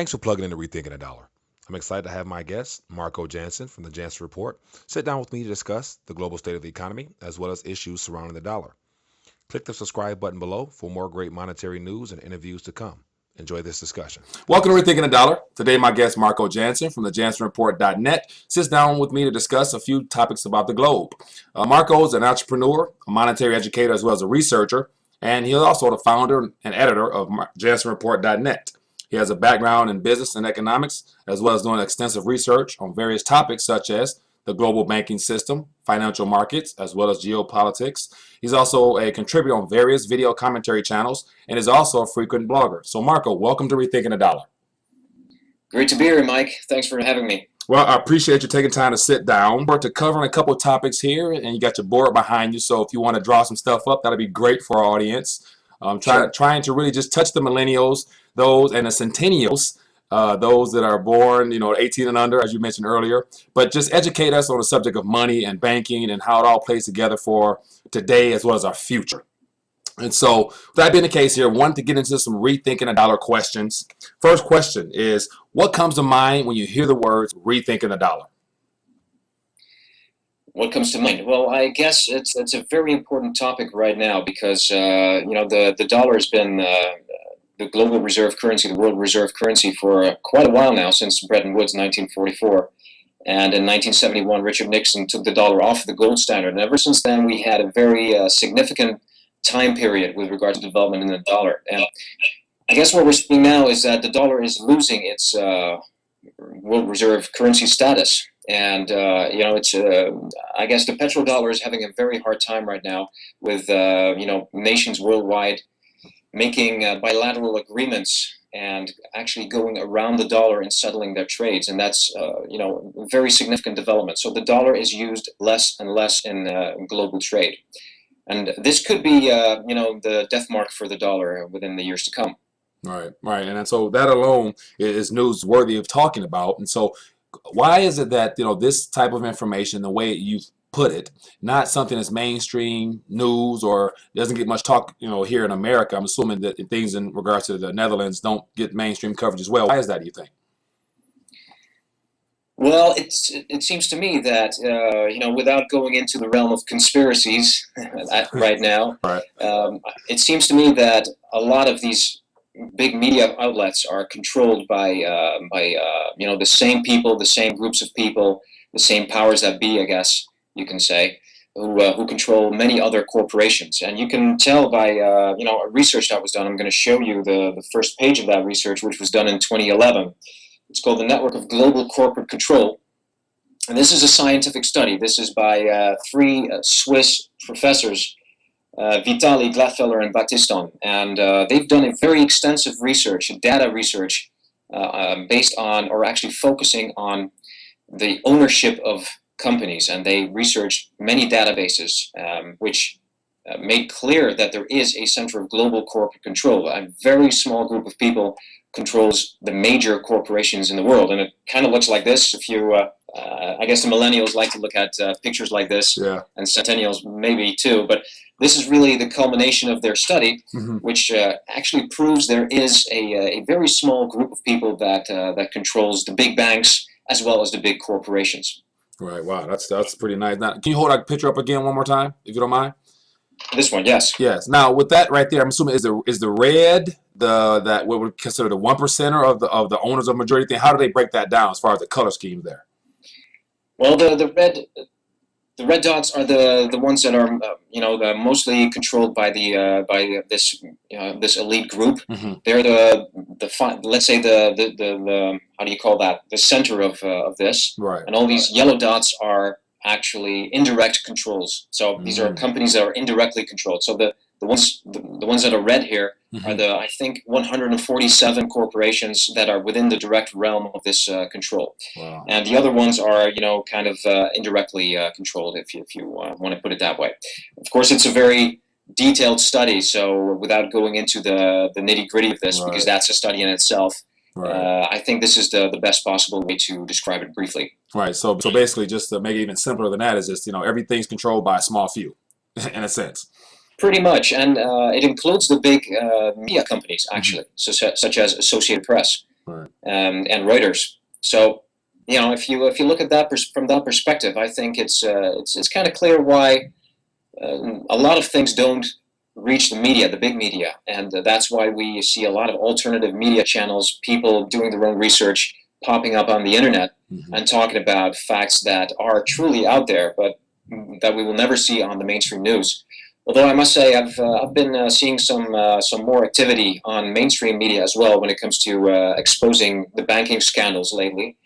Thanks for plugging in to Rethinking the Dollar. I'm excited to have my guest, Marco Janssen from the Janssen Report, sit down with me to discuss the global state of the economy as well as issues surrounding the dollar. Click the subscribe button below for more great monetary news and interviews to come. Enjoy this discussion. Welcome to Rethinking the Dollar. Today, my guest, Marco Janssen from the JanssenReport.net, sits down with me to discuss a few topics about the globe. Marco is an entrepreneur, a monetary educator, as well as a researcher, and he's also the founder and editor of JanssenReport.net. He has a background in business and economics, as well as doing extensive research on various topics such as the global banking system, financial markets, as well as geopolitics. He's also a contributor on various video commentary channels and is also a frequent blogger. So Marco, welcome to Rethinking the Dollar. Great to be here, Mike. Thanks for having me. Well, I appreciate you taking time to sit down. We're covering a couple of topics here, and you got your board behind you, so if you want to draw some stuff up, that'll be great for our audience. Trying to really just touch the Millennials, those and the Centennials, those that are born, 18 and under, as you mentioned earlier, but just educate us on the subject of money and banking and how it all plays together for today as well as our future. And so, with that being the case here, I wanted to get into some rethinking the dollar questions. First question is, what comes to mind when you hear the words rethinking the dollar? What comes to mind? Well, I guess it's a very important topic right now because the dollar has been the global reserve currency, the world reserve currency for quite a while now, since Bretton Woods 1944. And in 1971, Richard Nixon took the dollar off the gold standard. And ever since then, we had a very significant time period with regard to development in the dollar. And I guess what we're seeing now is that the dollar is losing its world reserve currency status. And, I guess the petrodollar is having a very hard time right now with, nations worldwide making bilateral agreements and actually going around the dollar and settling their trades. And that's, a very significant development. So the dollar is used less and less in global trade. And this could be, the death mark for the dollar within the years to come. Right. And so that alone is newsworthy of talking about. And so why is it that, this type of information, the way you put it, not something that's mainstream news or doesn't get much talk, here in America? I'm assuming that things in regards to the Netherlands don't get mainstream coverage as well. Why is that, do you think? Well, it seems to me that, without going into the realm of conspiracies right now, right. It seems to me that a lot of these big media outlets are controlled by the same people, the same groups of people, the same powers that be, I guess you can say, who control many other corporations. And you can tell by, a research that was done. I'm going to show you the first page of that research, which was done in 2011. It's called the Network of Global Corporate Control. And this is a scientific study. This is by three Swiss professors, Vitali, Gladfeller, and Battiston. And they've done a very extensive research, data research, based on, or actually focusing on, the ownership of companies. And they researched many databases, which made clear that there is a center of global corporate control. A very small group of people controls the major corporations in the world. And it kind of looks like this. If you, I guess the Millennials like to look at pictures like this, yeah. And Centennials maybe too. But this is really the culmination of their study, Mm-hmm. which actually proves there is a very small group of people that controls the big banks as well as the big corporations. Right. Wow. That's pretty nice. Now, can you hold that picture up again one more time, if you don't mind? This one, yes. Yes. Now, with that right there, I'm assuming is the red that what we consider the 1%er of the owners of majority thing. How do they break that down as far as the color scheme there? Well, the red dots are the ones that are mostly controlled by this elite group. Mm-hmm. They're let's say the how do you call that, the center of this. Right. And all these yellow dots are actually indirect controls. So these are companies that are indirectly controlled. So the ones that are red here Mm-hmm. are I think 147 corporations that are within the direct realm of this control. Wow. And the other ones are kind of indirectly controlled, if you want to put it that way. Of course, it's a very detailed study, so without going into the nitty-gritty of this, Right. because that's a study in itself, Right. I think this is the best possible way to describe it briefly. Right. So basically, just to make it even simpler than that, is just everything's controlled by a small few, in a sense. Pretty much, and it includes the big media companies, actually, such as Associated Press. Right. and Reuters. So, if you look at that from that perspective, I think it's kind of clear why a lot of things don't reach the media, the big media, and that's why we see a lot of alternative media channels, people doing their own research, popping up on the internet and talking about facts that are truly out there, but that we will never see on the mainstream news. Although I must say I've been seeing some more activity on mainstream media as well when it comes to exposing the banking scandals lately.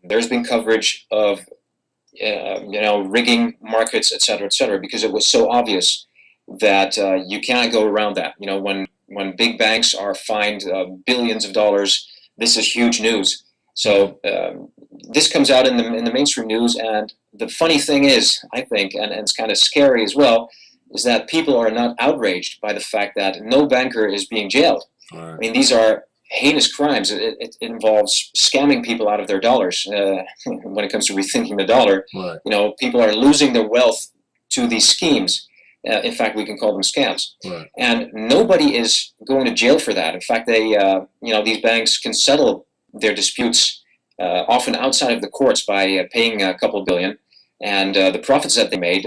There's been coverage of rigging markets, et cetera, because it was so obvious that you can't go around that. When big banks are fined billions of dollars, this is huge news. So this comes out in the mainstream news, and the funny thing is, I think, and it's kind of scary as well, is that people are not outraged by the fact that no banker is being jailed. Right. I mean, these are heinous crimes. It involves scamming people out of their dollars. When it comes to rethinking the dollar, right. People are losing their wealth to these schemes. In fact, we can call them scams. Right. And nobody is going to jail for that. In fact, these banks can settle their disputes often outside of the courts by paying a couple billion, and the profits that they made,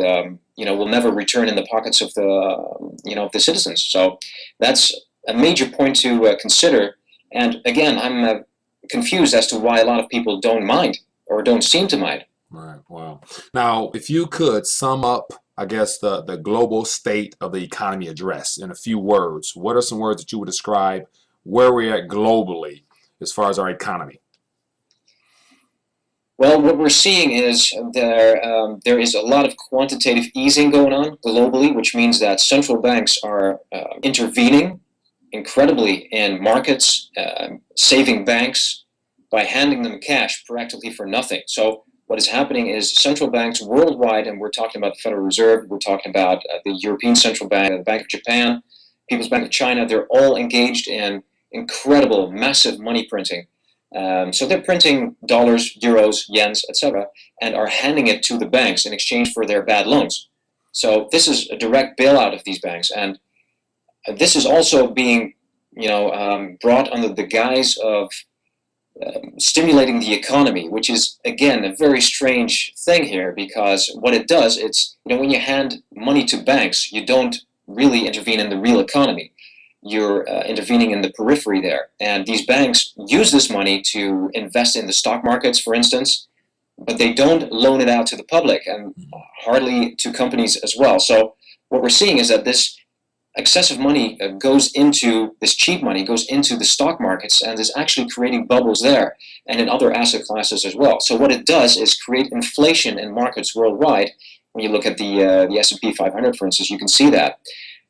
will never return in the pockets of the citizens. So that's a major point to consider. And again, I'm confused as to why a lot of people don't mind or don't seem to mind. Right. Wow. Now, if you could sum up, I guess, the global state of the economy address in a few words, what are some words that you would describe where we're at globally as far as our economy? Well, what we're seeing is there is a lot of quantitative easing going on globally, which means that central banks are intervening incredibly in markets, saving banks by handing them cash practically for nothing. So what is happening is central banks worldwide, and we're talking about the Federal Reserve, we're talking about the European Central Bank, the Bank of Japan, People's Bank of China, they're all engaged in incredible, massive money printing. So they're printing dollars, euros, yens, etc., and are handing it to the banks in exchange for their bad loans. So this is a direct bailout of these banks, and this is also being, brought under the guise of stimulating the economy, which is again a very strange thing here, because what it does, it's when you hand money to banks, you don't really intervene in the real economy. You're intervening in the periphery there. And these banks use this money to invest in the stock markets, for instance, but they don't loan it out to the public and hardly to companies as well. So what we're seeing is that this excessive money goes into, this cheap money goes into the stock markets and is actually creating bubbles there and in other asset classes as well. So what it does is create inflation in markets worldwide. When you look at the S&P 500, for instance, you can see that.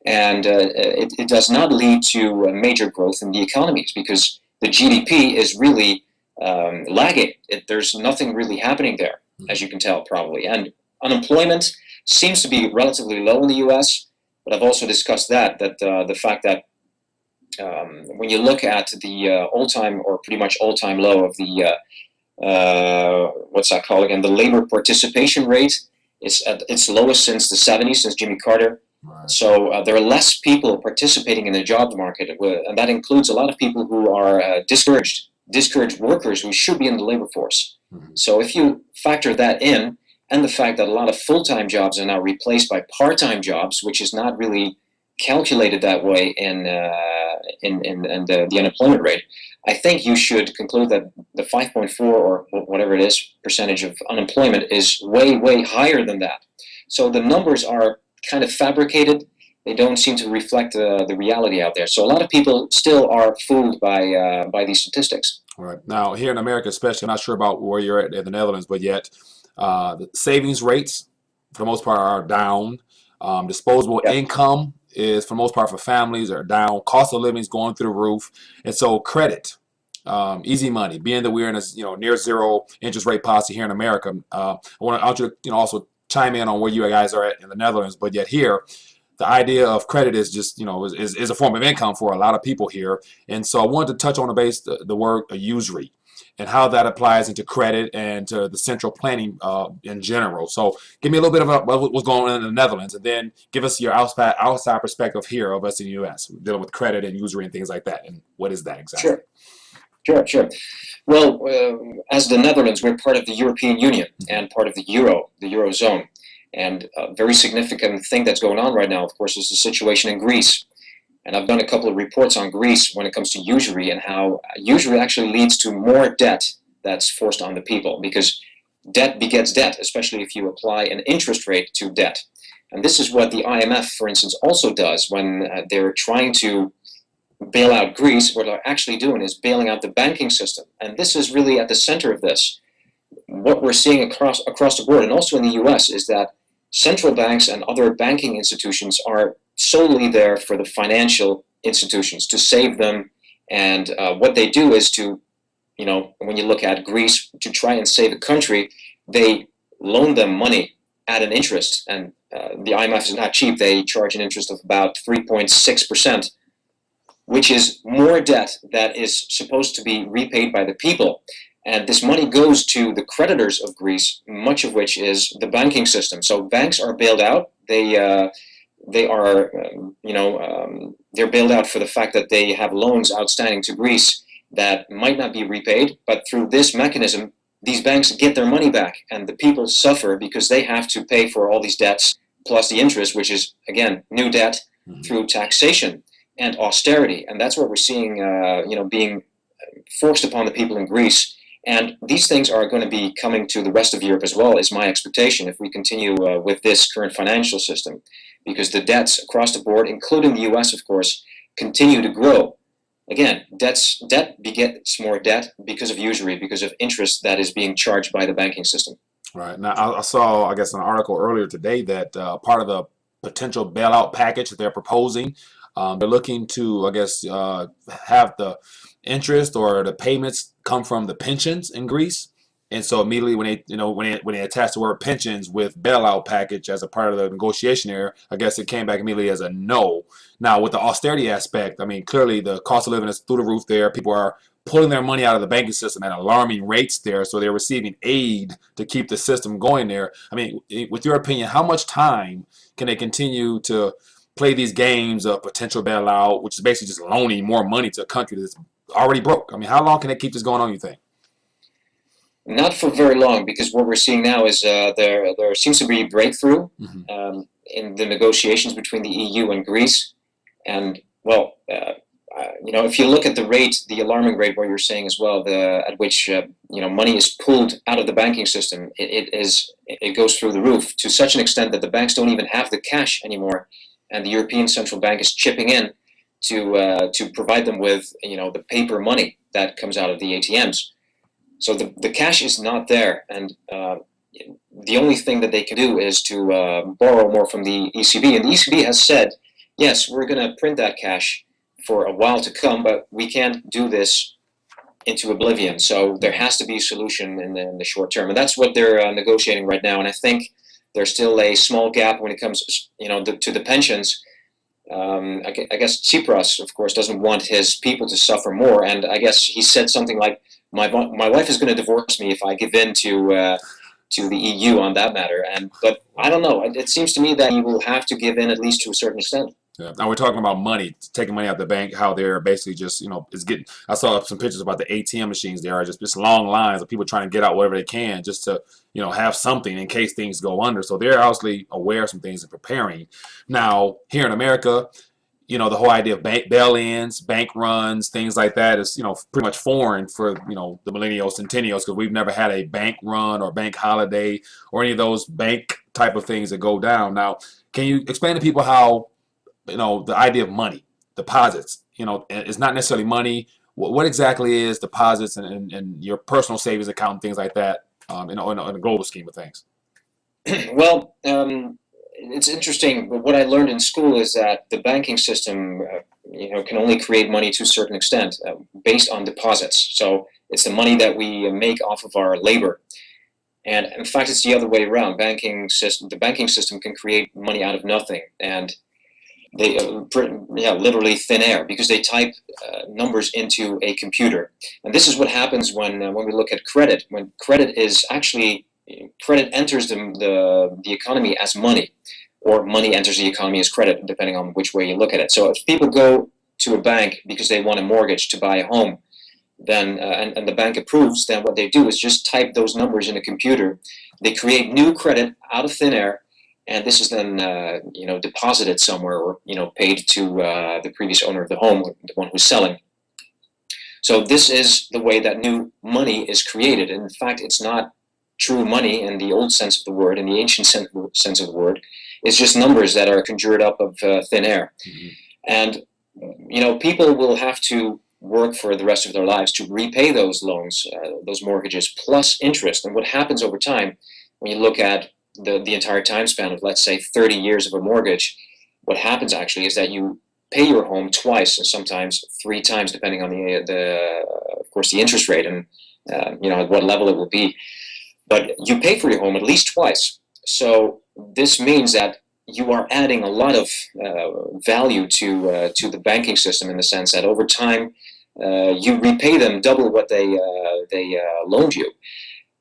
And it does not lead to major growth in the economies because the GDP is really lagging. There's nothing really happening there, as you can tell probably. And unemployment seems to be relatively low in the U.S., but I've also discussed the fact that when you look at the all-time or pretty much all-time low of the, what's that called again, the labor participation rate, it's at its lowest since the 70s, since Jimmy Carter. Right. So there are less people participating in the jobs market, and that includes a lot of people who are discouraged workers who should be in the labor force. So if you factor that in, and the fact that a lot of full-time jobs are now replaced by part-time jobs, which is not really calculated that way in the unemployment rate, I think you should conclude that the 5.4 or whatever it is percentage of unemployment is way, way higher than that. So the numbers are kind of fabricated. They don't seem to reflect the reality out there. So a lot of people still are fooled by these statistics. All right. Now, here in America especially, I'm not sure about where you're at in the Netherlands, but yet the savings rates, for the most part, are down. Disposable income is, for the most part, for families are down. Cost of living is going through the roof. And so credit, easy money, being that we're in a near zero interest rate policy here in America, I want you to also chime in on where you guys are at in the Netherlands, but yet here, the idea of credit is just, is a form of income for a lot of people here. And so I wanted to touch on the word usury and how that applies into credit and to the central planning in general. So give me a little bit of what's going on in the Netherlands, and then give us your outside perspective here of us in the U.S. dealing with credit and usury and things like that. And what is that exactly? Sure. Sure, sure. Well, as the Netherlands, we're part of the European Union and part of the Eurozone. And a very significant thing that's going on right now, of course, is the situation in Greece. And I've done a couple of reports on Greece when it comes to usury and how usury actually leads to more debt that's forced on the people, because debt begets debt, especially if you apply an interest rate to debt. And this is what the IMF, for instance, also does when they're trying to bail out Greece. What they're actually doing is bailing out the banking system. And this is really at the center of this. What we're seeing across the board, and also in the US, is that central banks and other banking institutions are solely there for the financial institutions, to save them. And what they do is to, when you look at Greece, to try and save a country, they loan them money at an interest. And the IMF is not cheap. They charge an interest of about 3.6%, which is more debt that is supposed to be repaid by the people. And this money goes to the creditors of Greece, much of which is the banking system. So banks are bailed out. They're bailed out for the fact that they have loans outstanding to Greece that might not be repaid. But through this mechanism, these banks get their money back, and the people suffer because they have to pay for all these debts plus the interest, which is, again, new debt through taxation and austerity. And that's what we're seeing, being forced upon the people in Greece. And these things are going to be coming to the rest of Europe as well, is my expectation, if we continue with this current financial system, because the debts across the board, including the US, of course, continue to grow. Again, debt begets more debt because of usury, because of interest that is being charged by the banking system. Right. Now, I saw, I guess, an article earlier today that part of the potential bailout package that they're proposing, they're looking to, I guess, have the interest or the payments come from the pensions in Greece. And so immediately when they attach the word pensions with bailout package as a part of the negotiation there, I guess it came back immediately as a no. Now, with the austerity aspect, I mean, clearly the cost of living is through the roof there. People are pulling their money out of the banking system at alarming rates there. So they're receiving aid to keep the system going there. I mean, with your opinion, how much time can they continue to play these games of potential bailout, which is basically just loaning more money to a country that's already broke? I mean, how long can they keep this going on, you think? Not for very long, because what we're seeing now is there seems to be a breakthrough in the negotiations between the EU and Greece. And, well, if you look at the rate, the alarming rate, what you're saying as well, at which money is pulled out of the banking system, it goes through the roof to such an extent that the banks don't even have the cash anymore, and the European Central Bank is chipping in to provide them with the paper money that comes out of the ATMs. So the cash is not there, and the only thing that they can do is to borrow more from the ECB. And the ECB has said, yes, we're going to print that cash for a while to come, but we can't do this into oblivion. So there has to be a solution in the short term, and that's what they're negotiating right now. And I think there's still a small gap when it comes, to the pensions. I guess Tsipras, of course, doesn't want his people to suffer more, and I guess he said something like, "My wife is going to divorce me if I give in to the EU on that matter." But I don't know. It seems to me that you will have to give in at least to a certain extent. Yeah. Now we're talking about money, taking money out of the bank, how they're basically just, it's getting, I saw some pictures about the ATM machines. There are just long lines of people trying to get out whatever they can just to, have something in case things go under. So they're obviously aware of some things and preparing. Now, here in America, the whole idea of bank bail-ins, bank runs, things like that is, pretty much foreign for, the Millennials, Centennials, because we've never had a bank run or bank holiday or any of those bank type of things that go down. Now, can you explain to people how, the idea of money, deposits, it's not necessarily money. What exactly is deposits and your personal savings account and things like that, in a global scheme of things? Well, it's interesting, but what I learned in school is that the banking system, can only create money to a certain extent based on deposits. So it's the money that we make off of our labor. And in fact, it's the other way around. The banking system can create money out of nothing, and they literally thin air, because they type numbers into a computer. And this is what happens when we look at credit. When credit enters the economy as money, or money enters the economy as credit, depending on which way you look at it. So if people go to a bank because they want a mortgage to buy a home, then and the bank approves, then what they do is just type those numbers in a computer. They create new credit out of thin air, and this is then deposited somewhere, or paid to the previous owner of the home, the one who's selling. So this is the way that new money is created. And in fact, it's not true money in the old sense of the word, in the ancient sense of the word. It's just numbers that are conjured up of thin air. Mm-hmm. And people will have to work for the rest of their lives to repay those loans, those mortgages, plus interest. And what happens over time, when you look at the entire time span of, let's say, 30 years of a mortgage, what happens actually is that you pay your home twice, and sometimes 3 times, depending on of course, the interest rate and at what level it will be. But you pay for your home at least twice. So this means that you are adding a lot of value to the banking system, in the sense that over time you repay them double what they loaned you.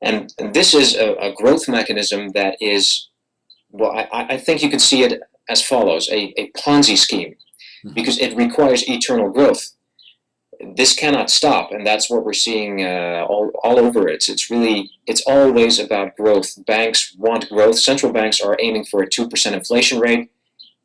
And this is a growth mechanism that is, well, I think you can see it as follows: a Ponzi scheme, because it requires eternal growth. This cannot stop, and that's what we're seeing all over it. It's always about growth. Banks want growth. Central banks are aiming for a 2% inflation rate.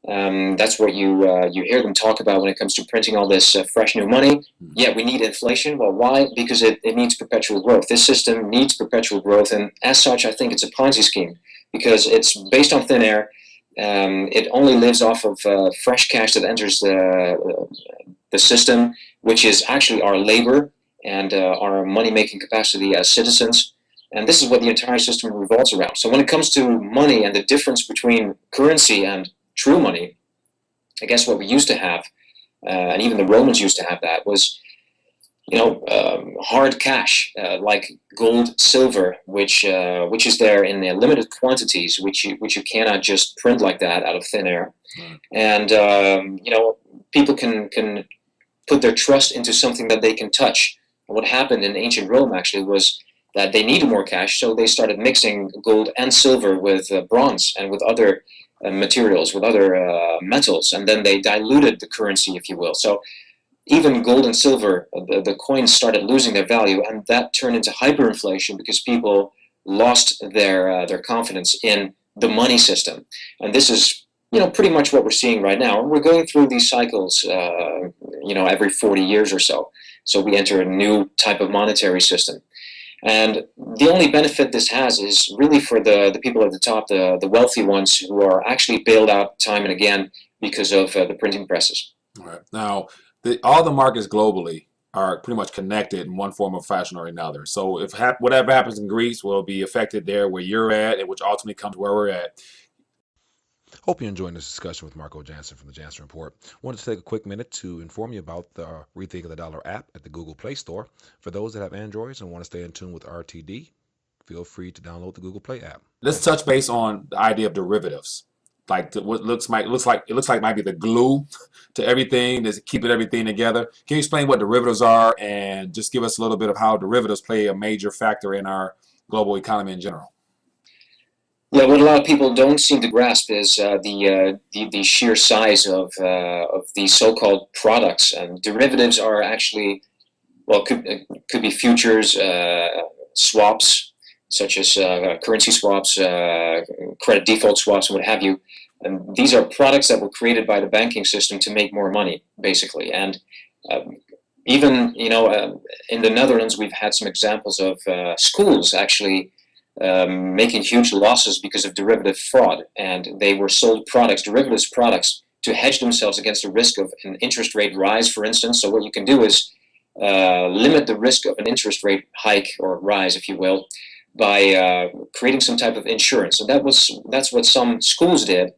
That's what you hear them talk about when it comes to printing all this fresh new money. Yeah, we need inflation. Well, why? Because it needs perpetual growth. This system needs perpetual growth, and as such, I think it's a Ponzi scheme, because it's based on thin air. It only lives off of fresh cash that enters the system, which is actually our labor and our money-making capacity as citizens. And this is what the entire system revolves around. So when it comes to money and the difference between currency and true money, I guess what we used to have, and even the Romans used to have, that was hard cash, like gold, silver, which is there in limited quantities, which you cannot just print like that out of thin air. And people can put their trust into something that they can touch. And what happened in ancient Rome actually was that they needed more cash, so they started mixing gold and silver with bronze and with other materials, with other metals, and then they diluted the currency, if you will. So even gold and silver, the coins started losing their value, and that turned into hyperinflation because people lost their confidence in the money system. And this is pretty much what we're seeing right now. And we're going through these cycles, every 40 years or so. So we enter a new type of monetary system. And the only benefit this has is really for the people at the top, the wealthy ones, who are actually bailed out time and again because of the printing presses. All right. Now, all the markets globally are pretty much connected in one form or fashion or another. So if whatever happens in Greece will be affected there where you're at, and which ultimately comes where we're at. Hope you're enjoying this discussion with Marco Janssen from the Janssen Report. Wanted to take a quick minute to inform you about the Rethinking the Dollar app at the Google Play Store. For those that have Androids and want to stay in tune with RTD, feel free to download the Google Play app. Let's touch base on the idea of derivatives. Like what looks like might be the glue to everything, that's keeping everything together. Can you explain what derivatives are, and just give us a little bit of how derivatives play a major factor in our global economy in general? Yeah, what a lot of people don't seem to grasp is the sheer size of these so-called products. And derivatives are actually, well, could be futures, swaps, such as currency swaps, credit default swaps, and what have you. And these are products that were created by the banking system to make more money, basically. And even in the Netherlands, we've had some examples of schools actually making huge losses because of derivative fraud, and they were sold derivatives products, to hedge themselves against the risk of an interest rate rise, for instance. So what you can do is limit the risk of an interest rate hike or rise, if you will, by creating some type of insurance. And that's what some schools did.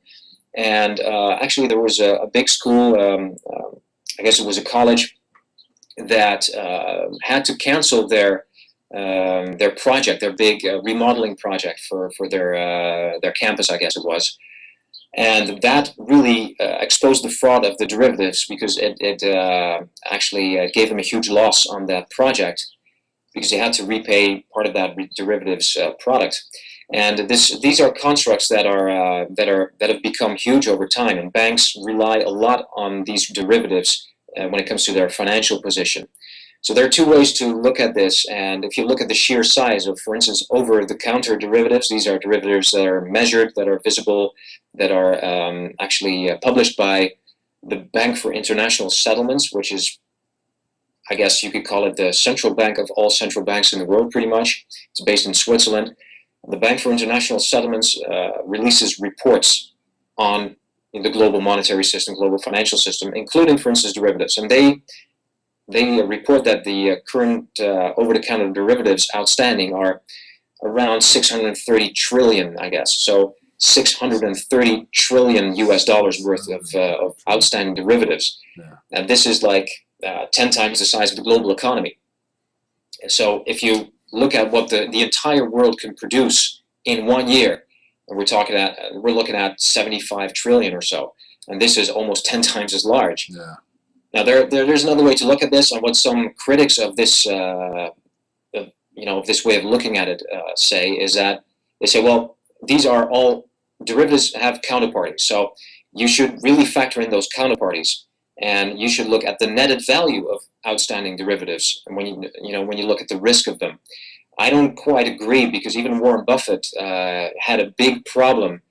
And actually, there was a big school, I guess it was a college, that had to cancel their project, their big remodeling project for their campus, I guess it was. And that really exposed the fraud of the derivatives, because it actually gave them a huge loss on that project, because they had to repay part of that derivatives product. And these are constructs that have become huge over time, and banks rely a lot on these derivatives when it comes to their financial position. So there are two ways to look at this, and if you look at the sheer size of, for instance, over-the-counter derivatives, these are derivatives that are measured, that are visible, that are actually published by the Bank for International Settlements, which is, I guess you could call it the central bank of all central banks in the world, pretty much. It's based in Switzerland. The Bank for International Settlements releases reports on the global monetary system, global financial system, including, for instance, derivatives. And they report that the current over-the-counter derivatives outstanding are around 630 trillion, I guess. So 630 trillion US dollars worth of outstanding derivatives. Yeah. And this is like 10 times the size of the global economy. So if you look at what the entire world can produce in 1 year, we're looking at 75 trillion or so. And this is almost 10 times as large. Yeah. Now, there's another way to look at this, and what some critics of this, this way of looking at it say is that they say, well, these are all derivatives have counterparties, so you should really factor in those counterparties, and you should look at the netted value of outstanding derivatives, and when you look at the risk of them. I don't quite agree, because even Warren Buffett had a big problem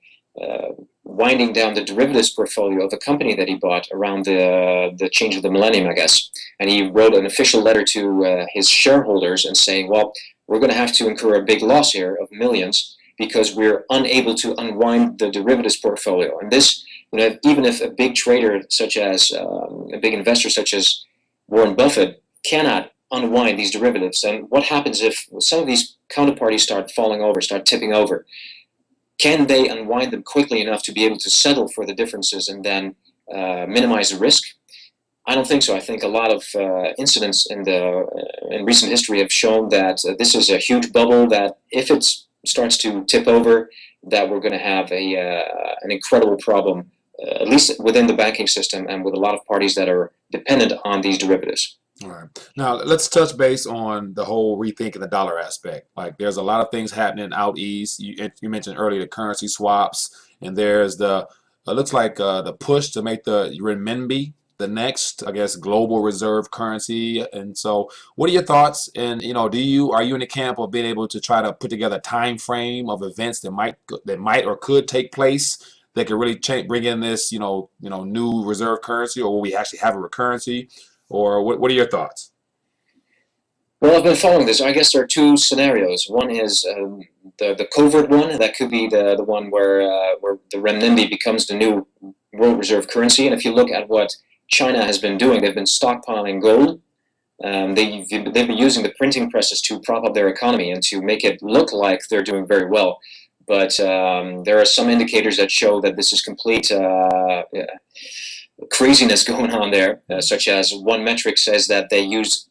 winding down the derivatives portfolio of the company that he bought around the change of the millennium, I guess. And he wrote an official letter to his shareholders and saying, well, we're going to have to incur a big loss here of millions because we're unable to unwind the derivatives portfolio. And this, even if a big trader such as, a big investor such as Warren Buffett cannot unwind these derivatives, and what happens if some of these counterparties start falling over, start tipping over? Can they unwind them quickly enough to be able to settle for the differences and then minimize the risk? I don't think so. I think a lot of incidents in recent history have shown that this is a huge bubble, that if it starts to tip over, that we're going to have an incredible problem, at least within the banking system and with a lot of parties that are dependent on these derivatives. All right. Now let's touch base on the whole rethinking the dollar aspect. Like, there's a lot of things happening out east. You mentioned earlier the currency swaps, and there's it looks like the push to make the renminbi the next, I guess, global reserve currency. And so, what are your thoughts? And are you in the camp of being able to try to put together a time frame of events that might or could take place that could really bring in this new reserve currency, or will we actually have a recurrency? Or what are your thoughts? Well, I've been following this. I guess there are two scenarios. One is the covert one. That could be the one where the renminbi becomes the new world reserve currency. And if you look at what China has been doing, they've been stockpiling gold. They've been using the printing presses to prop up their economy and to make it look like they're doing very well. But there are some indicators that show that this is complete craziness going on there, such as one metric says that they use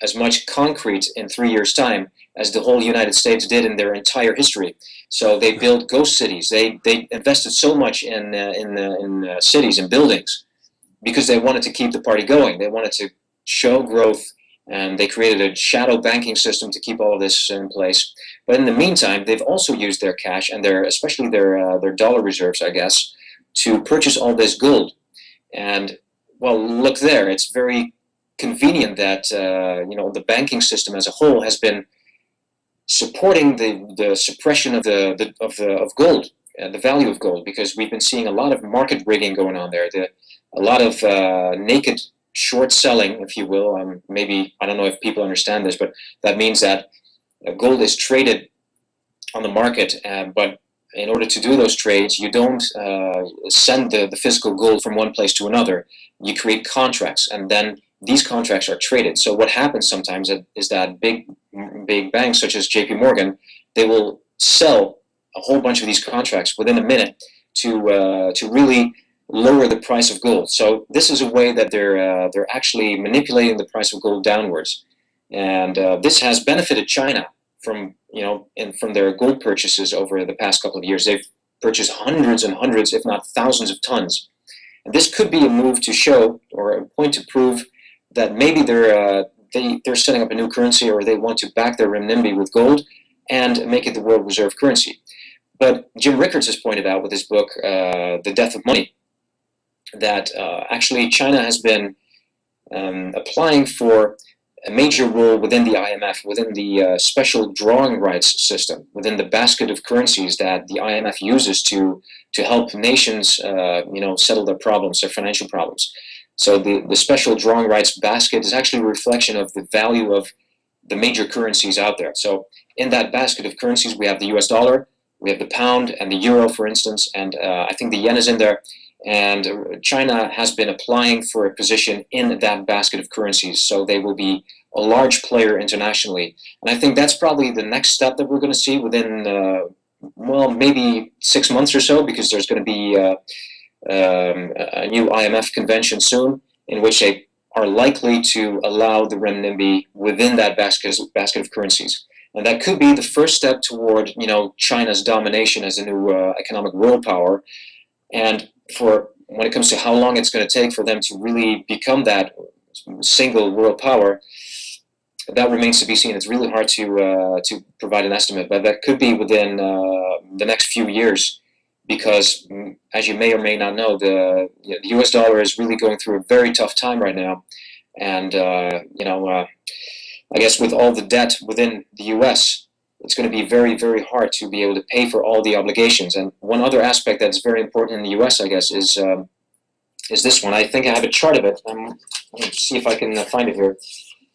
as much concrete in 3 years' time as the whole United States did in their entire history. So they built ghost cities. They invested so much in cities and buildings because they wanted to keep the party going. They wanted to show growth, and they created a shadow banking system to keep all of this in place. But in the meantime, they've also used their cash and especially their dollar reserves, I guess, to purchase all this gold. And, well, look there. It's very convenient that the banking system as a whole has been supporting the suppression of gold, the value of gold, because we've been seeing a lot of market rigging going on there. A lot of naked short selling, if you will. Maybe, I don't know if people understand this, but that means that gold is traded on the market, but in order to do those trades, you don't send the physical gold from one place to another. You create contracts, and then these contracts are traded. So what happens sometimes is that big banks such as JP Morgan, they will sell a whole bunch of these contracts within a minute to really lower the price of gold. So this is a way that they're actually manipulating the price of gold downwards, and this has benefited China from their gold purchases over the past couple of years. They've purchased hundreds and hundreds, if not thousands of tons. And this could be a move to show, or a point to prove, that maybe they're setting up a new currency, or they want to back their renminbi with gold and make it the world reserve currency. But Jim Rickards has pointed out with his book, The Death of Money, that actually China has been applying for a major role within the IMF, within the special drawing rights system, within the basket of currencies that the IMF uses to help nations, settle their problems, their financial problems. So the special drawing rights basket is actually a reflection of the value of the major currencies out there. So in that basket of currencies, we have the US dollar, we have the pound and the euro, for instance, and I think the yen is in there. And China has been applying for a position in that basket of currencies, so they will be a large player internationally. And I think that's probably the next step that we're going to see within, maybe 6 months or so, because there's going to be a new IMF convention soon, in which they are likely to allow the renminbi within that basket of currencies. And that could be the first step toward, China's domination as a new economic world power. And for when it comes to how long it's going to take for them to really become that single world power, that remains to be seen. It's really hard to provide an estimate, but that could be within the next few years, because as you may or may not know, the U.S. dollar is really going through a very tough time right now, and I guess with all the debt within the U.S., it's going to be very, very hard to be able to pay for all the obligations. And one other aspect that's very important in the U.S., I guess, is this one. I think I have a chart of it. Let me see if I can find it here.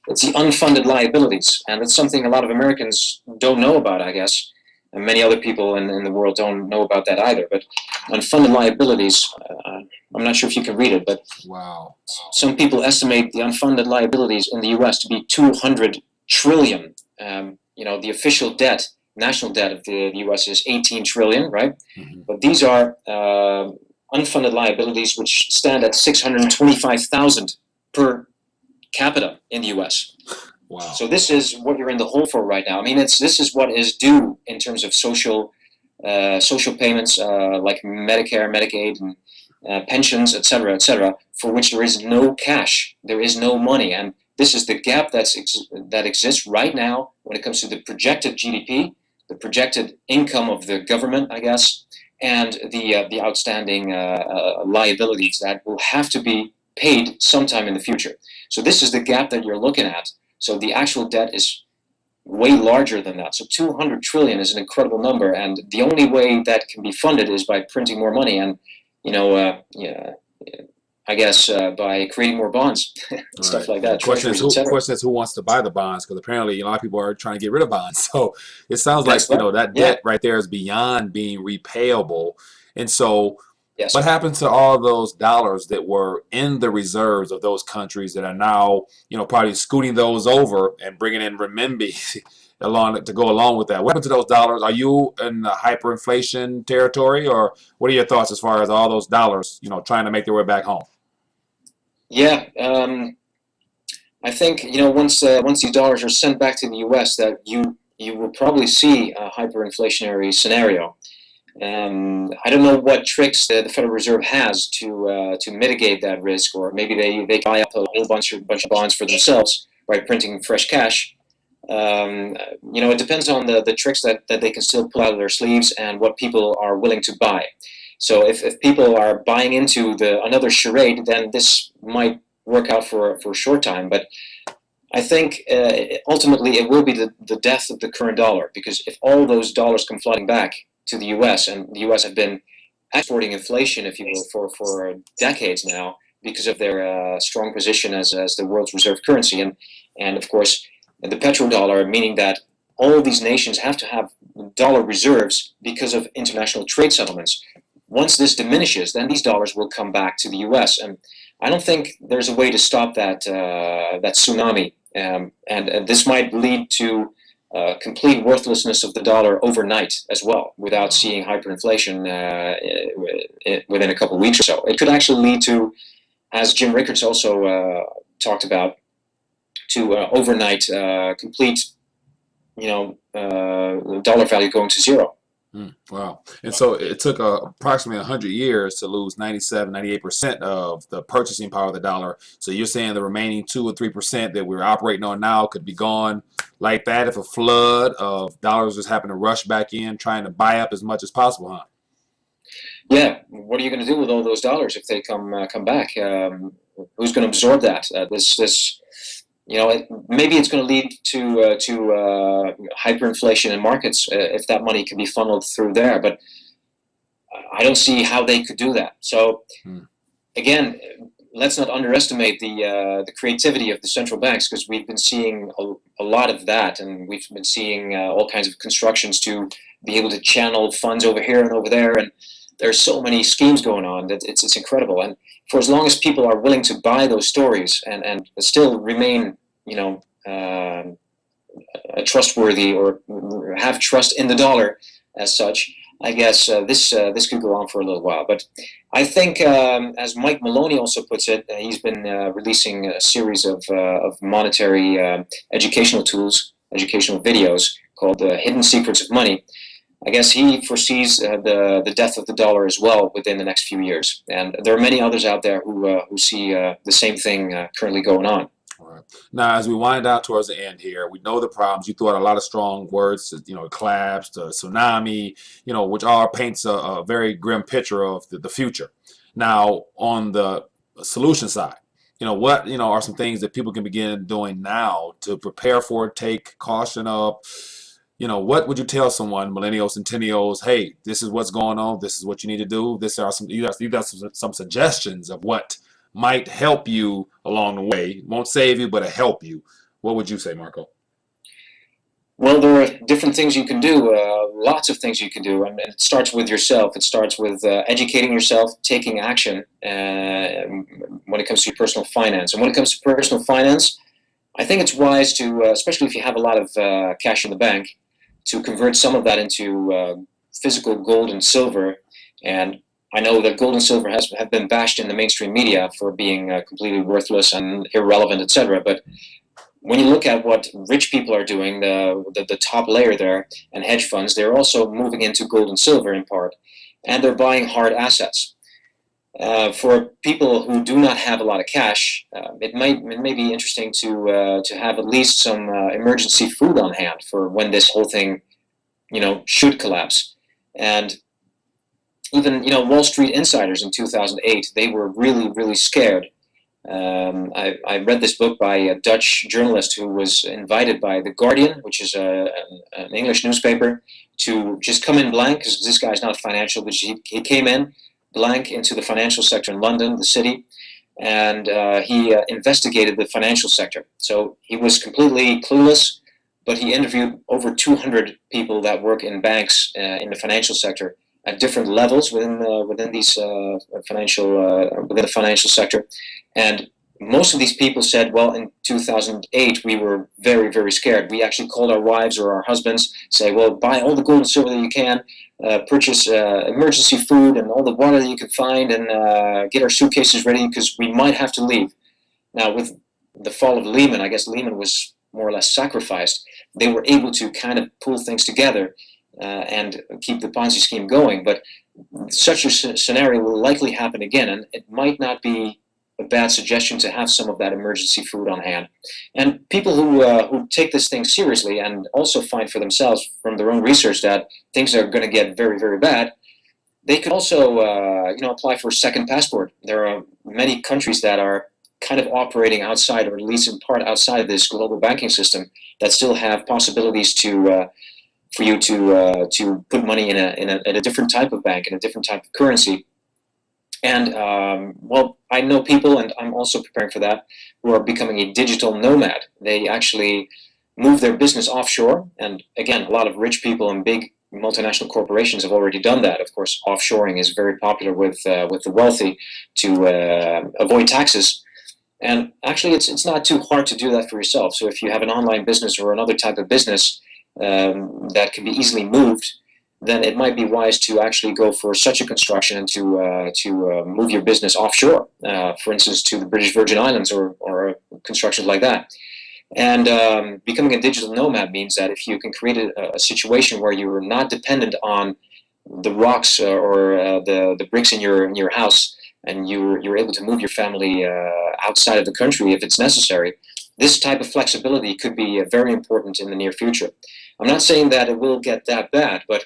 It's the unfunded liabilities, and it's something a lot of Americans don't know about, I guess, and many other people in the world don't know about that either. But unfunded liabilities, I'm not sure if you can read it, but Wow. some people estimate the unfunded liabilities in the U.S. to be 200 trillion. The official debt, national debt of the U.S. is 18 trillion, right? Mm-hmm. But these are unfunded liabilities which stand at 625,000 per capita in the U.S. Wow. So this is what you're in the hole for right now. I mean, this is what is due in terms of social payments like Medicare, Medicaid, and pensions, etc., for which there is no cash, there is no money, and this is the gap that exists right now when it comes to the projected GDP, the projected income of the government, I guess, and the outstanding liabilities that will have to be paid sometime in the future. So this is the gap that you're looking at. So the actual debt is way larger than that. So 200 trillion is an incredible number, and the only way that can be funded is by printing more money, and I guess by creating more bonds, stuff like that. The question is, Treasuries, etc. who wants to buy the bonds? Because apparently a lot of people are trying to get rid of bonds. So it sounds like That's right. that Yeah. debt right there is beyond being repayable. And so Yes. what happened to all those dollars that were in the reserves of those countries that are now, probably scooting those over and bringing in renminbi along to go along with that? What happened to those dollars? Are you in the hyperinflation territory, or what are your thoughts as far as all those dollars, trying to make their way back home? Yeah. I think once these dollars are sent back to the U.S., that you will probably see a hyperinflationary scenario. I don't know what tricks the Federal Reserve has to mitigate that risk, or maybe they buy up a whole bunch of bonds for themselves by printing fresh cash. It depends on the tricks that they can still pull out of their sleeves and what people are willing to buy. So if people are buying into another charade, then this might work out for a short time. But I think ultimately it will be the death of the current dollar, because if all those dollars come flooding back to the U.S., and the U.S. have been exporting inflation, if you will, for decades now, because of their strong position as the world's reserve currency, and of course the petrodollar, meaning that all these nations have to have dollar reserves because of international trade settlements. Once this diminishes, then these dollars will come back to the U.S., and I don't think there's a way to stop that tsunami, and this might lead to complete worthlessness of the dollar overnight as well, without seeing hyperinflation within a couple of weeks or so. It could actually lead to, as Jim Rickards also talked about, to overnight complete, dollar value going to zero. Wow. And so it took approximately 100 years to lose 97, 98% of the purchasing power of the dollar. So you're saying the remaining 2 or 3% that we're operating on now could be gone like that if a flood of dollars just happened to rush back in, trying to buy up as much as possible, huh? Yeah. What are you going to do with all those dollars if they come back? Who's going to absorb that? maybe it's going to lead to hyperinflation in markets if that money can be funneled through there. But I don't see how they could do that. So again, let's not underestimate the creativity of the central banks, because we've been seeing a lot of that, and we've been seeing all kinds of constructions to be able to channel funds over here and over there, and there's so many schemes going on that it's incredible. And for as long as people are willing to buy those stories and still remain, trustworthy or have trust in the dollar as such, I guess this could go on for a little while. But I think, as Mike Maloney also puts it, he's been releasing a series of monetary educational tools, educational videos called "Hidden Secrets of Money." I guess he foresees the death of the dollar as well within the next few years, and there are many others out there who see the same thing currently going on. All right. Now, as we wind out towards the end here, we know the problems. You threw out a lot of strong words, collapse, the tsunami, which all paints a very grim picture of the future. Now, on the solution side, what are some things that people can begin doing now to prepare for it, take caution up? What would you tell someone, millennials, centennials? Hey, this is what's going on. This is what you need to do. You got some suggestions of what might help you along the way. Won't save you, but it'll help you. What would you say, Marco? Well, there are different things you can do, lots of things you can do, and it starts with yourself. It starts with educating yourself, taking action when it comes to your personal finance. And when it comes to personal finance, I think it's wise to, especially if you have a lot of cash in the bank, to convert some of that into physical gold and silver. And I know that gold and silver have been bashed in the mainstream media for being completely worthless and irrelevant, etc. But when you look at what rich people are doing, the top layer there, and hedge funds, they're also moving into gold and silver in part, and they're buying hard assets. For people who do not have a lot of cash, it may be interesting to have at least some emergency food on hand for when this whole thing, should collapse. And even Wall Street insiders in 2008, they were really, really scared. I read this book by a Dutch journalist who was invited by The Guardian, which is an English newspaper, to just come in blank, because this guy's not financial, but he came in blank into the financial sector in London, the city, and he investigated the financial sector. So he was completely clueless, but he interviewed over 200 people that work in banks in the financial sector at different levels within these within the financial sector, and most of these people said, well, in 2008 we were very, very scared. We actually called our wives or our husbands, say, well, buy all the gold and silver that you can, purchase emergency food and all the water that you can find, and get our suitcases ready because we might have to leave. Now, with the fall of Lehman, I guess Lehman was more or less sacrificed. They were able to kind of pull things together and keep the Ponzi scheme going. But such a scenario will likely happen again, and it might not be a bad suggestion to have some of that emergency food on hand. And people who take this thing seriously and also find for themselves from their own research that things are going to get very, very bad, they could also apply for a second passport. There are many countries that are kind of operating outside, or at least in part outside of this global banking system, that still have possibilities to for you to put money in a different type of bank, in a different type of currency. And well, I know people, and I'm also preparing for that, who are becoming a digital nomad. They actually move their business offshore, and again, a lot of rich people and big multinational corporations have already done that. Of course, offshoring is very popular with the wealthy to avoid taxes. And actually, it's not too hard to do that for yourself. So if you have an online business or another type of business that can be easily moved, then it might be wise to actually go for such a construction and to move your business offshore, for instance, to the British Virgin Islands or constructions like that. And becoming a digital nomad means that if you can create a situation where you are not dependent on the rocks or the bricks in your house, and you're able to move your family outside of the country if it's necessary, this type of flexibility could be very important in the near future. I'm not saying that it will get that bad, but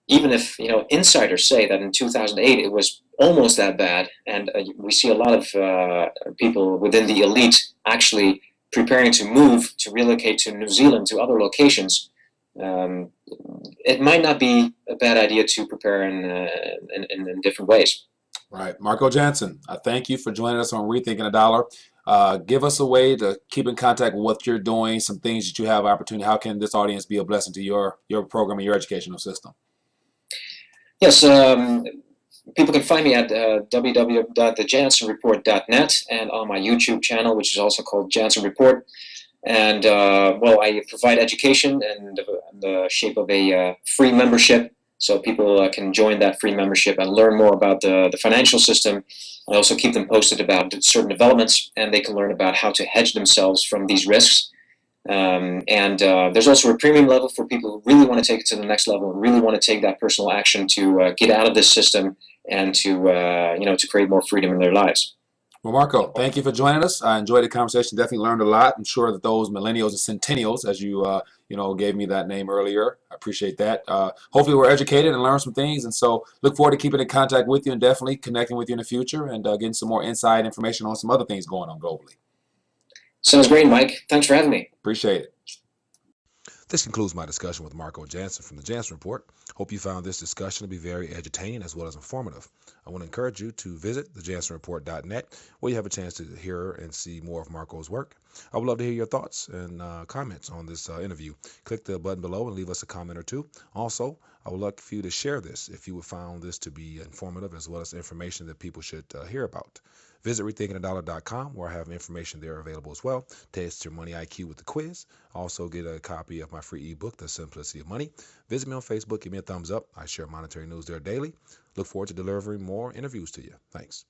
even if insiders say that in 2008 it was almost that bad, and we see a lot of people within the elite actually preparing to move, to relocate to New Zealand, to other locations, it might not be a bad idea to prepare in different ways. Right. Marco Janssen, I thank you for joining us on Rethinking the Dollar. Give us a way to keep in contact with what you're doing, some things that you have opportunity. How can this audience be a blessing to your program and your educational system? Yes, people can find me at www.thejanssenreport.net and on my YouTube channel, which is also called Janssen Report. And well, I provide education in the shape of a free membership, so people can join that free membership and learn more about the financial system. I also keep them posted about certain developments, and they can learn about how to hedge themselves from these risks. And there's also a premium level for people who really want to take it to the next level and really want to take that personal action to get out of this system and to to create more freedom in their lives. Well, Marco, thank you for joining us. I enjoyed the conversation. Definitely learned a lot. I'm sure that those millennials and centennials, as you gave me that name earlier, I appreciate that. Hopefully, we're educated and learned some things, and so look forward to keeping in contact with you and definitely connecting with you in the future and getting some more inside information on some other things going on globally. Sounds great, Mike. Thanks for having me. Appreciate it. This concludes my discussion with Marco Janssen from the Janssen Report. Hope you found this discussion to be very entertaining as well as informative. I want to encourage you to visit thejanssenreport.net, where you have a chance to hear and see more of Marco's work. I would love to hear your thoughts and comments on this interview. Click the button below and leave us a comment or two. Also, I would like for you to share this if you would found this to be informative as well as information that people should hear about. Visit rethinkingthedollar.com, where I have information there available as well. Test your money IQ with the quiz. Also get a copy of my free ebook, The Simplicity of Money. Visit me on Facebook. Give me a thumbs up. I share monetary news there daily. Look forward to delivering more interviews to you. Thanks.